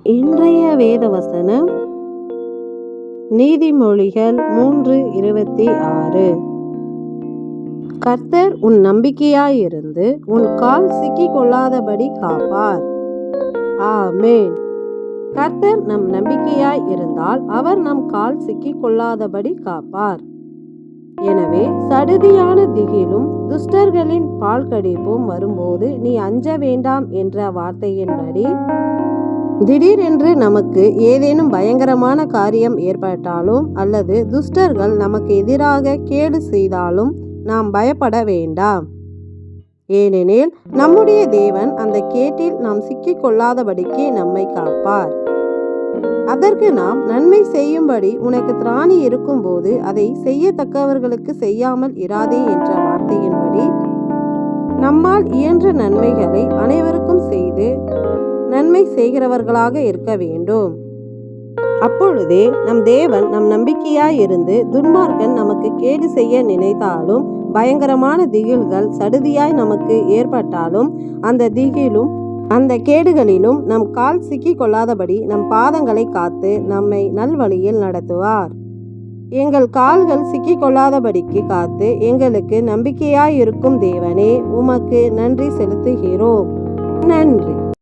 இன்றைய வேத வசனம் நீதிமொழிகள் 3:26. கர்த்தர் உன் நம்பிக்கையாயிருந்து உன் கால் சிக்கிக் கொள்ளாதபடி காப்பார். ஆமென். கர்த்தர் நம் நம்பிக்கையாய் இருந்தால் அவர் நம் கால் சிக்கிக் கொள்ளாதபடி காப்பார். எனவே சடுதியான திகிலும் துஷ்டர்களின் பால்கடிப்பும் வரும்போது நீ அஞ்ச வேண்டாம் என்ற வார்த்தையின்படி திடீரென்று நமக்கு ஏதேனும் பயங்கரமான காரியம் ஏற்பட்டாலும் அல்லது துஷ்டர்கள் நமக்கு எதிராக கேடு செய்தாலும் நாம் பயப்பட வேண்டாம். ஏனெனில் நம்முடைய தேவன் அந்த கேட்டில் நாம் சிக்கிக் கொள்ளாதபடிக்கு நம்மை காப்பார். அதற்கு நாம் நன்மை செய்யும்படி உனக்கு திராணி இருக்கும்போது அதை செய்யத்தக்கவர்களுக்கு செய்யாமல் இராதே என்ற வார்த்தையின்படி நம்மால் இயன்ற நன்மைகளை அனைவருக்கும் செய்து நன்மை செய்கிறவர்களாக இருக்க வேண்டும். அப்பொழுதே நம் தேவன் நம் நம்பிக்கையாயிருந்து துன்மார்க்கன் நமக்கு கேடு செய்ய நினைத்தாலும் பயங்கரமான திகில்கள் சடுதியாய் நமக்கு ஏற்பட்டாலும் அந்த திகிலும் அந்த கேடுகளிலும் நம் கால் சிக்கிக் கொள்ளாதபடி நம் பாதங்களை காத்து நம்மை நல்வழியில் நடத்துவார். எங்கள் கால்கள் சிக்கிக் கொள்ளாதபடிக்கு காத்து எங்களுக்கு நம்பிக்கையாயிருக்கும் தேவனே, உமக்கு நன்றி செலுத்துகிறோம். நன்றி.